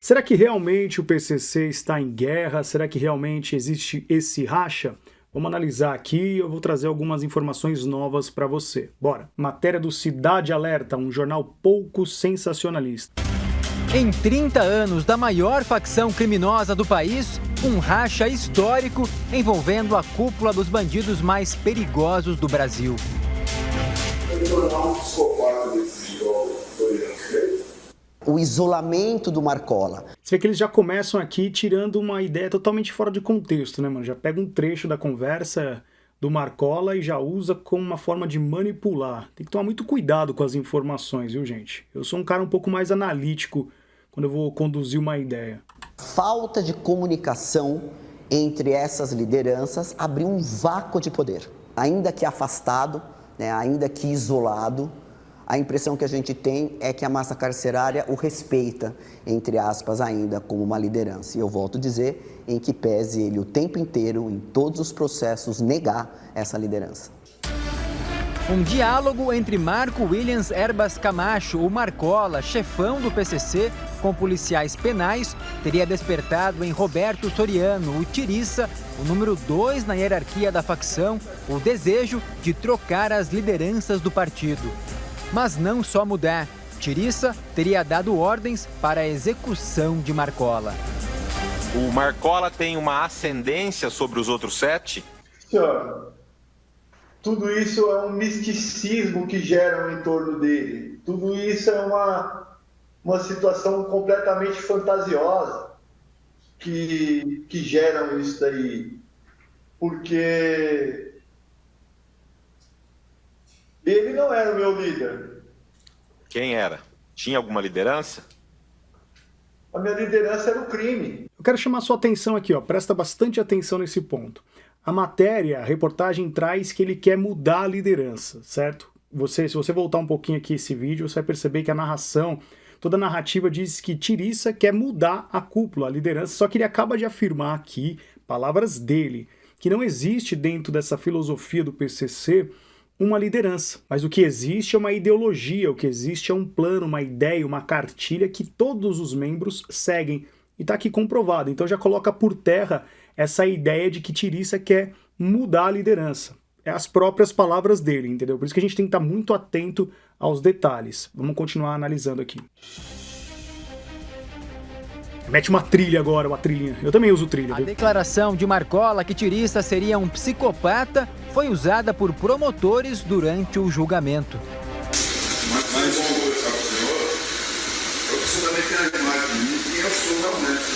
Será que realmente o PCC está em guerra? Será que realmente existe esse racha? Vamos analisar aqui e eu vou trazer algumas informações novas para você. Bora! Matéria do Cidade Alerta, um jornal pouco sensacionalista. Em 30 anos da maior facção criminosa do país, um racha histórico envolvendo a cúpula dos bandidos mais perigosos do Brasil. O isolamento do Marcola. Você vê que eles já começam aqui tirando uma ideia totalmente fora de contexto, né, mano? Já pega um trecho da conversa do Marcola e já usa como uma forma de manipular. Tem que tomar muito cuidado com as informações, viu, gente? Eu sou um cara um pouco mais analítico quando eu vou conduzir uma ideia. Falta de comunicação entre essas lideranças abriu um vácuo de poder. Ainda que afastado, né, ainda que isolado, a impressão que a gente tem é que a massa carcerária o respeita, entre aspas, ainda como uma liderança. E eu volto a dizer, em que pese ele o tempo inteiro, em todos os processos, negar essa liderança. Um diálogo entre Marco Williams Erbas Camacho, o Marcola, chefão do PCC, com policiais penais, teria despertado em Roberto Soriano, o Tiriça, o número 2 na hierarquia da facção, o desejo de trocar as lideranças do partido. Mas não só mudar, Tiriça teria dado ordens para a execução de Marcola. O Marcola tem uma ascendência sobre os outros 7? Senhor, tudo isso é um misticismo que geram em torno dele. Tudo isso é uma situação completamente fantasiosa que geram isso daí. Porque ele não era o meu líder. Quem era? Tinha alguma liderança? A minha liderança era o crime. Eu quero chamar sua atenção aqui, ó. Presta bastante atenção nesse ponto. A matéria, a reportagem traz que ele quer mudar a liderança, certo? Se você voltar um pouquinho aqui esse vídeo, você vai perceber que a narração, toda a narrativa diz que Tiriça quer mudar a cúpula, a liderança, só que ele acaba de afirmar aqui, palavras dele, que não existe dentro dessa filosofia do PCC uma liderança, mas o que existe é uma ideologia, o que existe é um plano, uma ideia, uma cartilha que todos os membros seguem. E está aqui comprovado. Então já coloca por terra essa ideia de que Tiriça quer mudar a liderança. É as próprias palavras dele, entendeu? Por isso que a gente tem que estar muito atento aos detalhes. Vamos continuar analisando aqui. Mete uma trilha agora, uma trilhinha. Eu também uso trilha. A declaração de Marcola que Tiriça seria um psicopata foi usada por promotores durante o julgamento. Mas vamos conversar com o senhor, porque você também tem a imagem de mim, e eu sou realmente.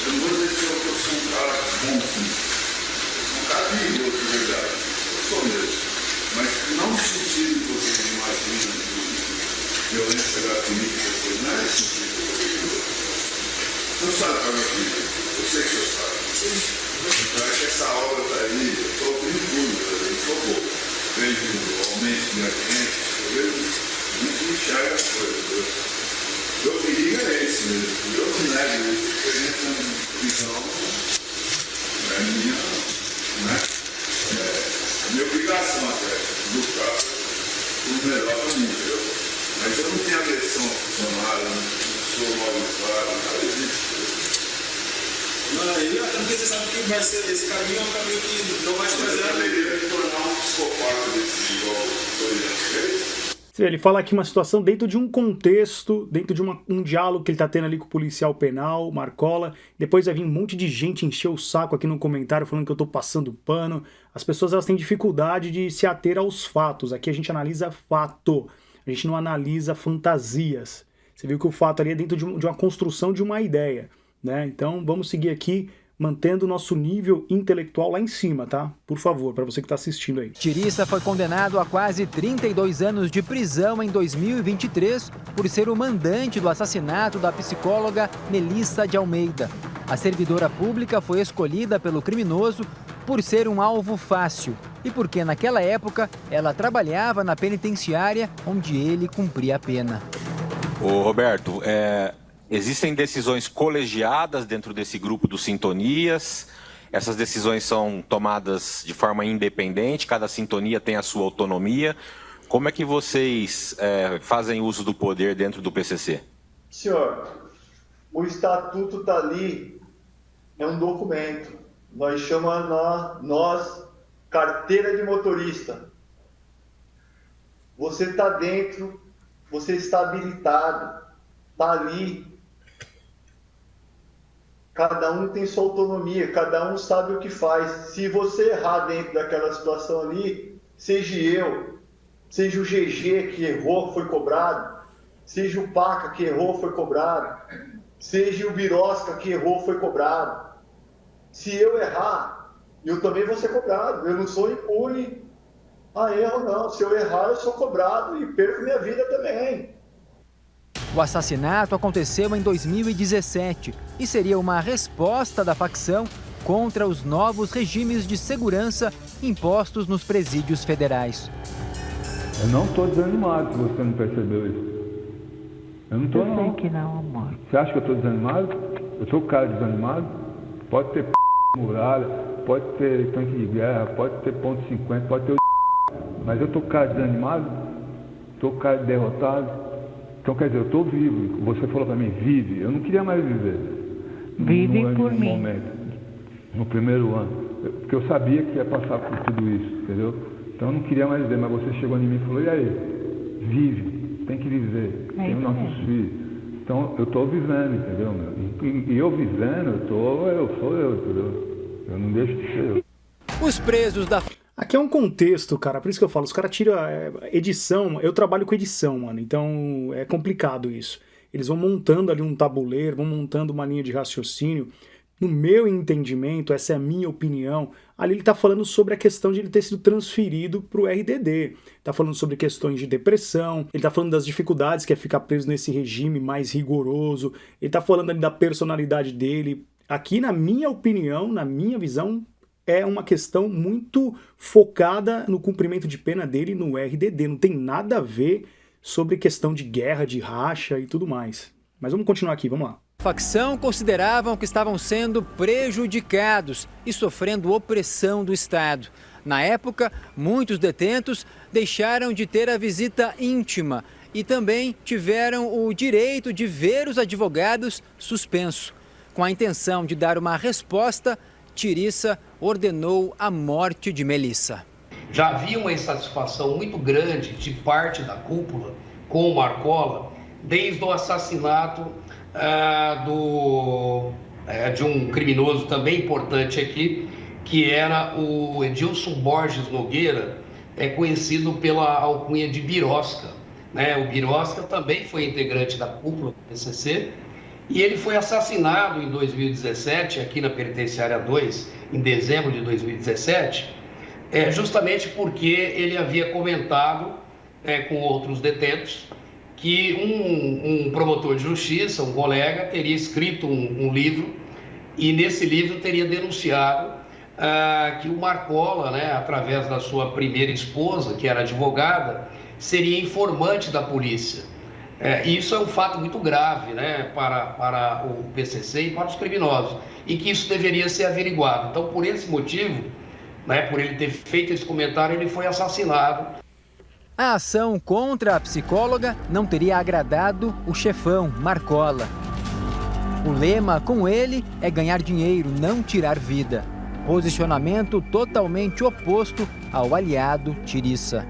Eu não vou dizer que eu sou um cara bom, eu sou um cara perigoso, de verdade. Eu sou mesmo. Mas não no sentido que você imagina de violência gratuita, não é esse sentido. Não sabe para minha vida, eu sei que você sabe. Então é que essa obra está aí, eu estou ouvindo tudo, eu sou bom. Vejo o aumento de agentes, eu vejo muito enxerga as coisas. Meu perigo é esse mesmo, eu não nego isso, porque a gente tem uma visão, não é minha, não é? É minha obrigação até, lutar o melhor para mim, entendeu? Mas eu não tenho agressão ao funcionário, não sou mal educado, nada disso. Até porque você sabe que vai ser, esse caminho é um caminho que não vai te trazer nada. Ele tornar um psicopata desse igual fez. Ele fala aqui uma situação dentro de um contexto, dentro de um diálogo que ele tá tendo ali com o policial penal, Marcola. Depois vai vir um monte de gente encher o saco aqui no comentário falando que eu tô passando pano. As pessoas elas têm dificuldade de se ater aos fatos. Aqui a gente analisa fato, a gente não analisa fantasias. Você viu que o fato ali é dentro de uma construção de uma ideia, né? Então vamos seguir aqui mantendo o nosso nível intelectual lá em cima, tá? Por favor, para você que está assistindo aí. Tiriça foi condenado a quase 32 anos de prisão em 2023 por ser o mandante do assassinato da psicóloga Melissa de Almeida. A servidora pública foi escolhida pelo criminoso por ser um alvo fácil e porque naquela época ela trabalhava na penitenciária onde ele cumpria a pena. Ô Roberto, existem decisões colegiadas dentro desse grupo dos Sintonias? Essas decisões são tomadas de forma independente, cada sintonia tem a sua autonomia. Como é que vocês fazem uso do poder dentro do PCC? Senhor, O estatuto está ali, é um documento. Nós chamamos carteira de motorista. Você está dentro, você está habilitado, está ali. Cada um tem sua autonomia, cada um sabe o que faz. Se você errar dentro daquela situação ali, seja eu, seja o GG que errou, foi cobrado, seja o Paca que errou, foi cobrado, seja o Birosca que errou, foi cobrado. Se eu errar, eu também vou ser cobrado. Eu não sou impune a erro, não. Se eu errar, eu sou cobrado e perco minha vida também. O assassinato aconteceu em 2017 e seria uma resposta da facção contra os novos regimes de segurança impostos nos presídios federais. Eu não estou desanimado, se você não percebeu isso. Eu não estou, não. Eu sei que não, amor. Você acha que eu estou desanimado? Eu sou o cara desanimado? Pode ter muralha, pode ter tanque de guerra, pode ter ponto 50, pode ter mas eu estou com o cara desanimado? Estou com o cara derrotado? Então, quer dizer, eu estou vivo. Você falou para mim, vive. Eu não queria mais viver. Vive por mim. Momento, no primeiro ano. Porque eu sabia que ia passar por tudo isso, entendeu? Então eu não queria mais viver, mas você chegou em mim e falou, e aí? Vive, tem que viver. Tem os nossos filhos. Então eu estou vivendo, entendeu, meu? E eu vivendo, eu sou eu, entendeu? Eu não deixo de ser eu. Os presos da... Aqui é um contexto, cara, por isso que eu falo, os caras tiram edição, eu trabalho com edição, mano, então é complicado isso. Eles vão montando ali um tabuleiro, vão montando uma linha de raciocínio. No meu entendimento, essa é a minha opinião, ali ele tá falando sobre a questão de ele ter sido transferido pro RDD. Tá falando sobre questões de depressão, ele tá falando das dificuldades que é ficar preso nesse regime mais rigoroso, ele tá falando ali da personalidade dele. Aqui, na minha opinião, na minha visão, é uma questão muito focada no cumprimento de pena dele no RDD. Não tem nada a ver sobre questão de guerra, de racha e tudo mais. Mas vamos continuar aqui, vamos lá. A facção consideravam que estavam sendo prejudicados e sofrendo opressão do Estado. Na época, muitos detentos deixaram de ter a visita íntima e também tiveram o direito de ver os advogados suspenso. Com a intenção de dar uma resposta, Tiriça ordenou a morte de Melissa. Já havia uma insatisfação muito grande de parte da cúpula com o Marcola, desde o assassinato de um criminoso também importante aqui, que era o Edilson Borges Nogueira, conhecido pela alcunha de Birosca. O Birosca também foi integrante da cúpula do PCC, e ele foi assassinado em 2017, aqui na Penitenciária 2, em dezembro de 2017, justamente porque ele havia comentado com outros detentos que um promotor de justiça, um colega, teria escrito um livro, e nesse livro teria denunciado que o Marcola, através da sua primeira esposa, que era advogada, seria informante da polícia. E isso é um fato muito grave, para o PCC e para os criminosos, e que isso deveria ser averiguado. Então, por esse motivo, por ele ter feito esse comentário, ele foi assassinado. A ação contra a psicóloga não teria agradado o chefão, Marcola. O lema com ele é ganhar dinheiro, não tirar vida. Posicionamento totalmente oposto ao aliado Tiriça.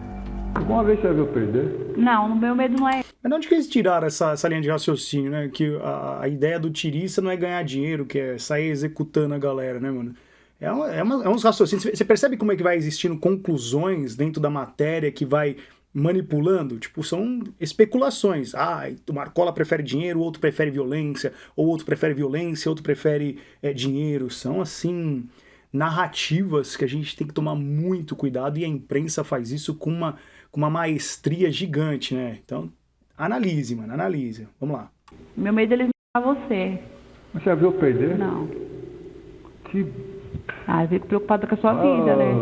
Alguma vez você já viu perder? Não, o meu medo não é... Mas de onde que eles tiraram essa linha de raciocínio, né? Que a ideia do Tiriça não é ganhar dinheiro, que é sair executando a galera, né, mano? É uns raciocínios. Você percebe como é que vai existindo conclusões dentro da matéria que vai manipulando? Tipo, são especulações. O Marcola prefere dinheiro, o outro prefere violência, ou outro prefere violência, outro prefere dinheiro. São, assim, narrativas que a gente tem que tomar muito cuidado, e a imprensa faz isso com uma maestria gigante, né? Então, analise, mano, analise. Vamos lá. Meu medo é eles matar você. Você já viu perder? Não. Que... eu fico preocupada com a sua vida, né?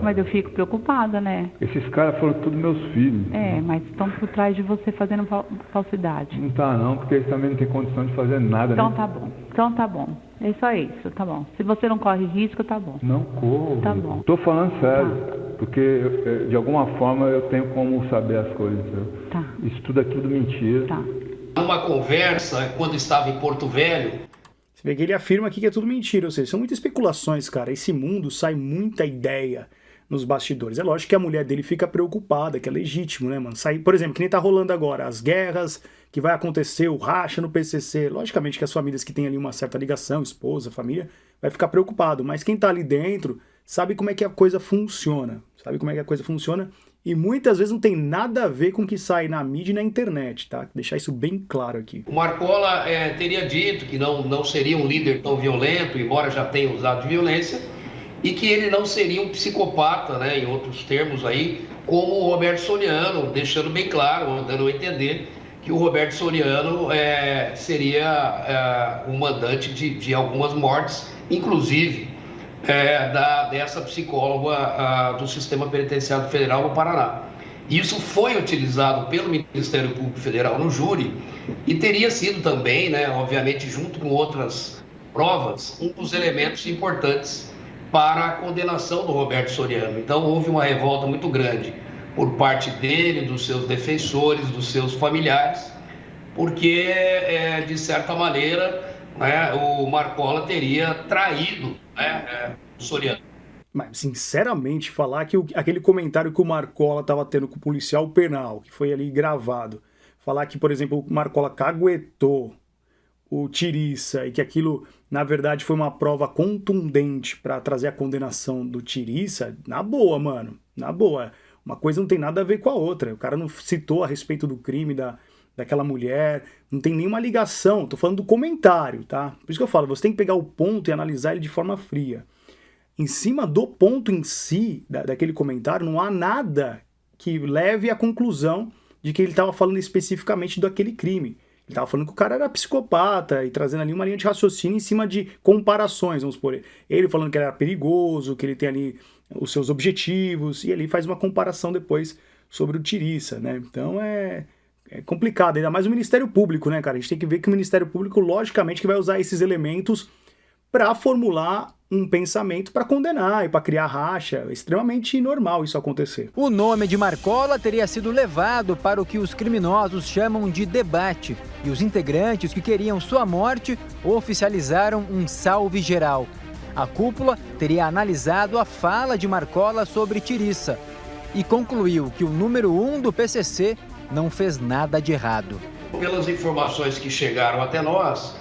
Mas eu fico preocupada, né? Esses caras foram todos meus filhos. Mas estão por trás de você fazendo falsidade. Não tá não, porque eles também não têm condição de fazer nada. Então tá bom, então tá bom. É só isso, tá bom. Se você não corre risco, tá bom. Não corro. Tá bom. Tô falando sério, porque de alguma forma eu tenho como saber as coisas. Tá. Isso tudo é tudo mentira. Tá. numa conversa quando estava em Porto Velho. Você vê que ele afirma aqui que é tudo mentira, ou seja, são muitas especulações, cara. Esse mundo sai muita ideia nos bastidores. É lógico que a mulher dele fica preocupada, que é legítimo, né, mano? Por exemplo, que nem tá rolando agora, as guerras, que vai acontecer, o racha no PCC. Logicamente que as famílias que têm ali uma certa ligação, esposa, família, vai ficar preocupado. Mas quem tá ali dentro sabe como é que a coisa funciona. E muitas vezes não tem nada a ver com o que sai na mídia e na internet, tá? Deixar isso bem claro aqui. O Marcola teria dito que não seria um líder tão violento, embora já tenha usado de violência, e que ele não seria um psicopata, né, em outros termos aí, como o Roberto Soriano, deixando bem claro, dando a entender que o Roberto Soriano seria o mandante de algumas mortes, inclusive dessa psicóloga do Sistema Penitenciário Federal no Paraná. Isso foi utilizado pelo Ministério Público Federal no júri e teria sido também, né, obviamente, junto com outras provas, um dos elementos importantes para a condenação do Roberto Soriano. Então houve uma revolta muito grande por parte dele, dos seus defensores, dos seus familiares, porque, de certa maneira, né, o Marcola teria traído, né, o Soriano. Mas, sinceramente, falar que aquele comentário que o Marcola estava tendo com o policial penal, que foi ali gravado, falar que, por exemplo, o Marcola caguetou o Tiriça e que aquilo, na verdade, foi uma prova contundente para trazer a condenação do Tiriça, na boa, mano, na boa. Uma coisa não tem nada a ver com a outra. O cara não citou a respeito do crime daquela mulher, não tem nenhuma ligação. Tô falando do comentário, tá? Por isso que eu falo, você tem que pegar o ponto e analisar ele de forma fria. Em cima do ponto em si, daquele comentário, não há nada que leve à conclusão de que ele estava falando especificamente daquele crime. Ele estava falando que o cara era psicopata e trazendo ali uma linha de raciocínio em cima de comparações, vamos supor. Ele falando que ele era perigoso, que ele tem ali os seus objetivos, e ele faz uma comparação depois sobre o Tiriça, né? Então é complicado, ainda mais o Ministério Público, né, cara? A gente tem que ver que o Ministério Público, logicamente, que vai usar esses elementos para formular um pensamento para condenar e para criar racha. É extremamente normal isso acontecer. O nome de Marcola teria sido levado para o que os criminosos chamam de debate, e os integrantes que queriam sua morte oficializaram um salve geral. A cúpula teria analisado a fala de Marcola sobre Tiriça e concluiu que o número 1 do PCC não fez nada de errado. Pelas informações que chegaram até nós,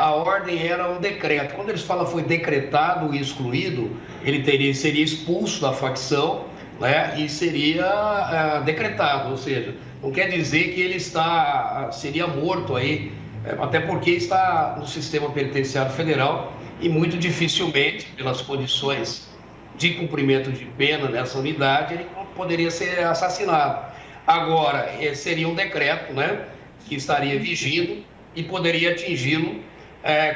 a ordem era um decreto. Quando eles falam foi decretado e excluído, ele seria expulso da facção, né, e seria decretado, ou seja, não quer dizer que ele seria morto aí, até porque está no Sistema Penitenciário Federal e muito dificilmente, pelas condições de cumprimento de pena nessa unidade, ele poderia ser assassinado. Agora, seria um decreto, né, que estaria vigindo e poderia atingi-lo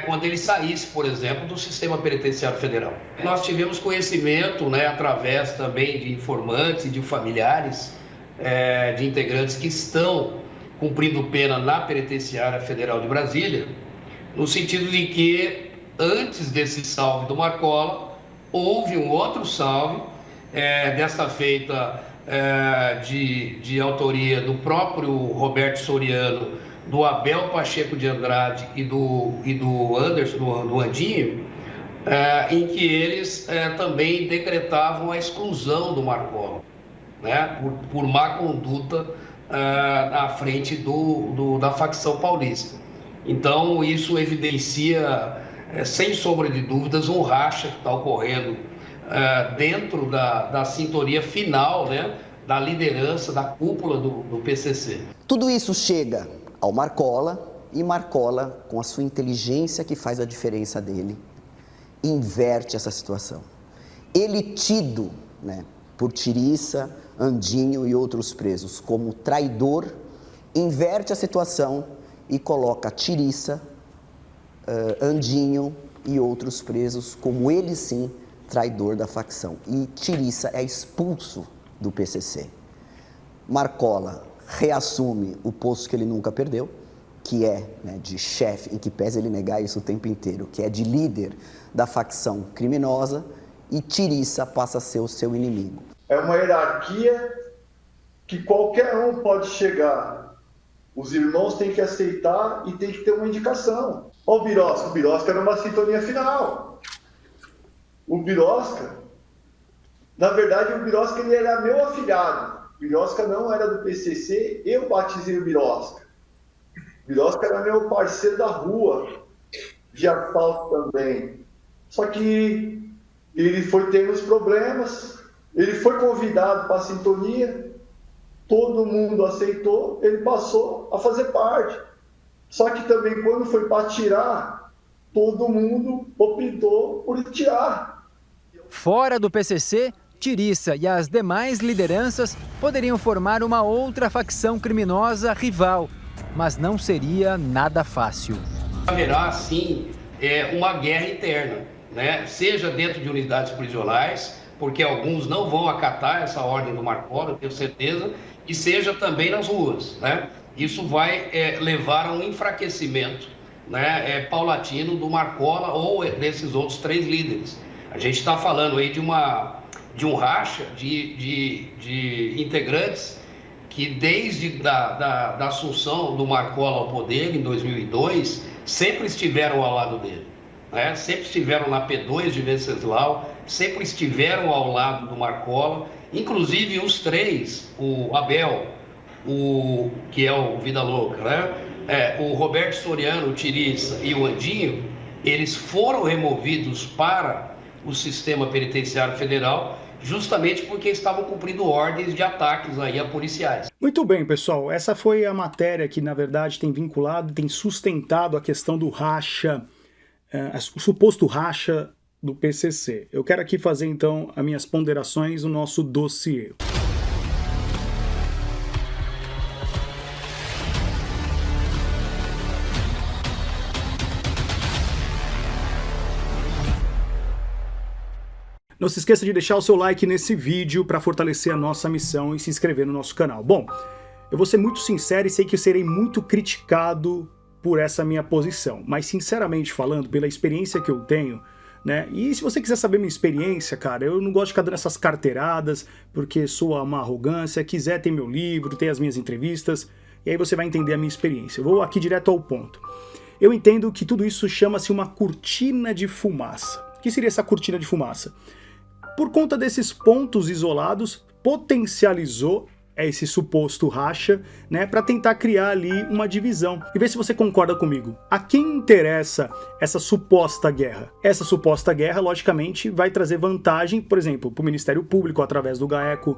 quando ele saísse, por exemplo, do Sistema Penitenciário Federal. Nós tivemos conhecimento, né, através também de informantes e de familiares de integrantes que estão cumprindo pena na Penitenciária Federal de Brasília, no sentido de que, antes desse salve do Marcola, houve um outro salve, desta feita de autoria do próprio Roberto Soriano, do Abel Pacheco de Andrade e do Anderson, do Andinho, em que eles também decretavam a exclusão do Marcola, né, por má conduta na frente da facção paulista. Então, isso evidencia, sem sombra de dúvidas, um racha que está ocorrendo dentro da sintonia final, né, da liderança, da cúpula do PCC. Tudo isso chega ao Marcola, e Marcola, com a sua inteligência que faz a diferença dele, inverte essa situação. Ele, tido, né, por Tiriça, Andinho e outros presos como traidor, inverte a situação e coloca Tiriça, Andinho e outros presos como ele sim traidor da facção. E Tiriça é expulso do PCC. Marcola reassume o posto que ele nunca perdeu, que é, né, de chefe, em que pese ele negar isso o tempo inteiro, que é de líder da facção criminosa, e Tiriça passa a ser o seu inimigo. É uma hierarquia que qualquer um pode chegar. Os irmãos têm que aceitar e tem que ter uma indicação. Olha o Birosca era uma sintonia final. O Birosca, na verdade, o Birosca ele era meu afilhado. O Birosca não era do PCC, eu batizei o Birosca. O Birosca era meu parceiro da rua, de asfalto também. Só que ele foi tendo os problemas, ele foi convidado para a sintonia, todo mundo aceitou, ele passou a fazer parte. Só que também quando foi para tirar, todo mundo optou por tirar. Fora do PCC, Tiriça e as demais lideranças poderiam formar uma outra facção criminosa rival, mas não seria nada fácil. Haverá, sim, uma guerra interna, né? Seja dentro de unidades prisionais, porque alguns não vão acatar essa ordem do Marcola, eu tenho certeza, e seja também nas ruas, né? Isso vai levar a um enfraquecimento, né, paulatino do Marcola ou desses outros 3 líderes. A gente está falando aí de um racha de integrantes que desde da assunção do Marcola ao poder em 2002 sempre estiveram ao lado dele, né? Sempre estiveram na P2 de Venceslau, sempre estiveram ao lado do Marcola, inclusive os 3, o Abel, que é o Vida Louca, né? O Roberto Soriano, o Tiriça e o Andinho, eles foram removidos para o sistema penitenciário federal justamente porque estavam cumprindo ordens de ataques aí a policiais. Muito bem, pessoal. Essa foi a matéria que, na verdade, tem vinculado, tem sustentado a questão do racha, o suposto racha do PCC. Eu quero aqui fazer, então, as minhas ponderações no nosso dossiê. Não se esqueça de deixar o seu like nesse vídeo para fortalecer a nossa missão e se inscrever no nosso canal. Bom, eu vou ser muito sincero e sei que eu serei muito criticado por essa minha posição, mas sinceramente falando, pela experiência que eu tenho, né? E se você quiser saber minha experiência, cara, eu não gosto de ficar dando essas carteiradas, porque soa uma arrogância. Quiser ter meu livro, ter as minhas entrevistas, e aí você vai entender a minha experiência. Eu vou aqui direto ao ponto. Eu entendo que tudo isso chama-se uma cortina de fumaça. O que seria essa cortina de fumaça? Por conta desses pontos isolados, potencializou esse suposto racha, né, para tentar criar ali uma divisão. E ver se você concorda comigo. A quem interessa essa suposta guerra? Essa suposta guerra, logicamente, vai trazer vantagem, por exemplo, para o Ministério Público, através do GAECO.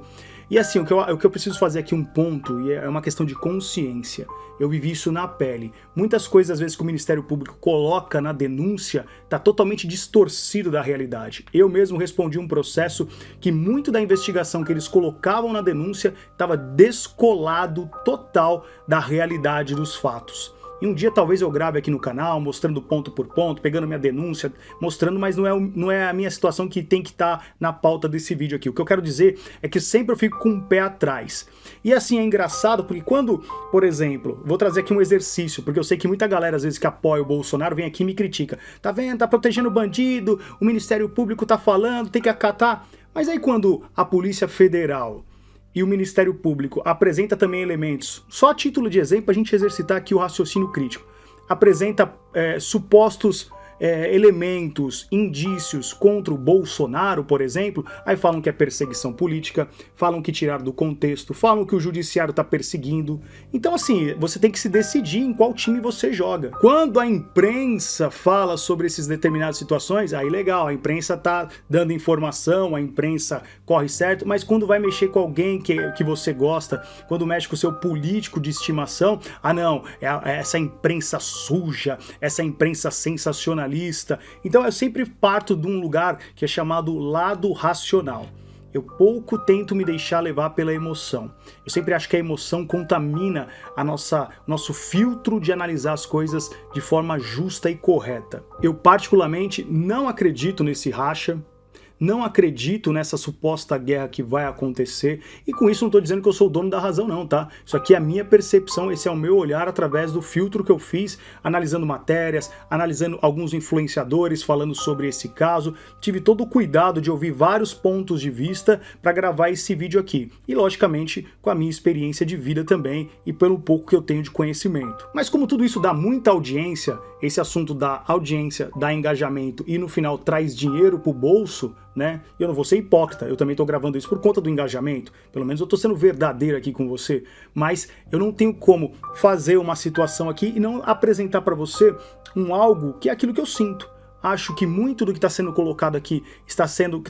E assim, o que eu preciso fazer aqui um ponto, e é uma questão de consciência. Eu vivi isso na pele. Muitas coisas, às vezes, que o Ministério Público coloca na denúncia, tá totalmente distorcido da realidade. Eu mesmo respondi um processo que muito da investigação que eles colocavam na denúncia estava descolado total da realidade dos fatos. E um dia talvez eu grave aqui no canal, mostrando ponto por ponto, pegando minha denúncia, mostrando, mas não é a minha situação que tem que estar na pauta desse vídeo aqui. O que eu quero dizer é que sempre eu fico com o pé atrás. E assim, é engraçado porque quando, por exemplo, vou trazer aqui um exercício, porque eu sei que muita galera às vezes que apoia o Bolsonaro vem aqui e me critica. Tá vendo? Tá protegendo o bandido, o Ministério Público tá falando, tem que acatar. Mas aí quando a Polícia Federal e o Ministério Público apresenta também elementos, só a título de exemplo, a gente exercitar aqui o raciocínio crítico, apresenta supostos elementos, indícios contra o Bolsonaro, por exemplo, aí falam que é perseguição política, falam que tiraram do contexto, falam que o judiciário está perseguindo. Então assim, você tem que se decidir em qual time você joga. Quando a imprensa fala sobre essas determinadas situações, aí legal, a imprensa tá dando informação, a imprensa corre certo, mas quando vai mexer com alguém que você gosta, quando mexe com o seu político de estimação, não, é essa imprensa suja, essa imprensa sensacionalista. Então eu sempre parto de um lugar que é chamado lado racional. Eu pouco tento me deixar levar pela emoção. Eu sempre acho que a emoção contamina nosso filtro de analisar as coisas de forma justa e correta. Eu particularmente não acredito nesse racha, não acredito nessa suposta guerra que vai acontecer, e com isso não estou dizendo que eu sou o dono da razão não, tá? Isso aqui é a minha percepção, esse é o meu olhar através do filtro que eu fiz, analisando matérias, analisando alguns influenciadores falando sobre esse caso, tive todo o cuidado de ouvir vários pontos de vista para gravar esse vídeo aqui, e logicamente com a minha experiência de vida também, e pelo pouco que eu tenho de conhecimento. Mas como tudo isso dá muita audiência, esse assunto dá audiência, dá engajamento e no final traz dinheiro pro bolso, né? Eu não vou ser hipócrita, eu também tô gravando isso por conta do engajamento, pelo menos eu tô sendo verdadeiro aqui com você, mas eu não tenho como fazer uma situação aqui e não apresentar para você algo que é aquilo que eu sinto. Acho que muito do que está sendo colocado aqui está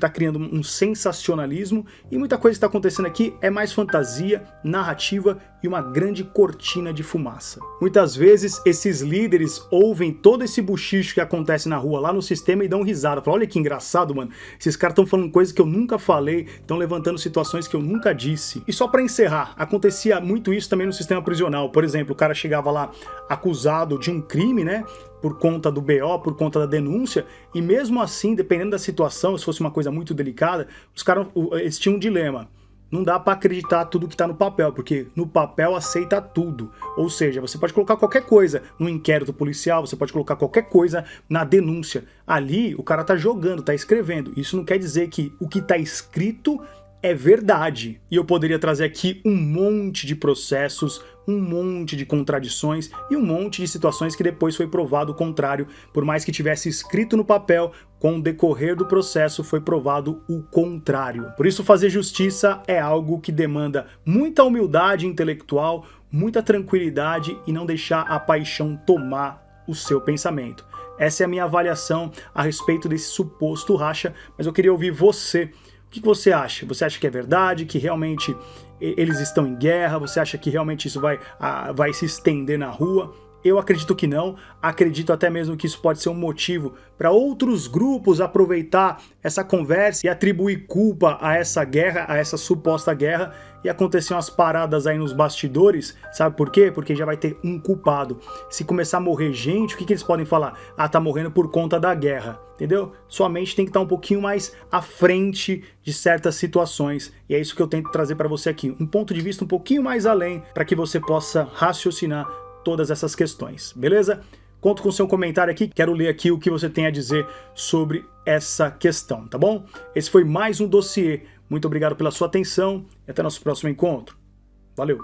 criando um sensacionalismo, e muita coisa que está acontecendo aqui é mais fantasia, narrativa e uma grande cortina de fumaça. Muitas vezes esses líderes ouvem todo esse buchicho que acontece na rua lá no sistema e dão risada. Falam, olha que engraçado, mano, esses caras estão falando coisas que eu nunca falei, estão levantando situações que eu nunca disse. E só para encerrar, acontecia muito isso também no sistema prisional. Por exemplo, o cara chegava lá acusado de um crime, né? Por conta do BO, por conta da denúncia, e mesmo assim, dependendo da situação, se fosse uma coisa muito delicada, os caras, eles tinham um dilema. Não dá para acreditar tudo que tá no papel, porque no papel aceita tudo. Ou seja, você pode colocar qualquer coisa no inquérito policial, você pode colocar qualquer coisa na denúncia. Ali, o cara tá jogando, tá escrevendo. Isso não quer dizer que o que tá escrito é verdade. E eu poderia trazer aqui um monte de processos, um monte de contradições e um monte de situações que depois foi provado o contrário, por mais que tivesse escrito no papel, com o decorrer do processo foi provado o contrário. Por isso fazer justiça é algo que demanda muita humildade intelectual, muita tranquilidade e não deixar a paixão tomar o seu pensamento. Essa é a minha avaliação a respeito desse suposto racha, mas eu queria ouvir você. O que você acha? Você acha que é verdade, que realmente eles estão em guerra? Você acha que realmente isso vai se estender na rua? Eu acredito que não, acredito até mesmo que isso pode ser um motivo para outros grupos aproveitar essa conversa e atribuir culpa a essa guerra, a essa suposta guerra, e acontecer umas paradas aí nos bastidores, sabe por quê? Porque já vai ter um culpado. Se começar a morrer gente, o que eles podem falar? Ah, tá morrendo por conta da guerra, entendeu? Sua mente tem que estar um pouquinho mais à frente de certas situações, e é isso que eu tento trazer para você aqui, um ponto de vista um pouquinho mais além, para que você possa raciocinar todas essas questões, beleza? Conto com o seu comentário aqui, quero ler aqui o que você tem a dizer sobre essa questão, tá bom? Esse foi mais um dossiê. Muito obrigado pela sua atenção e até nosso próximo encontro. Valeu!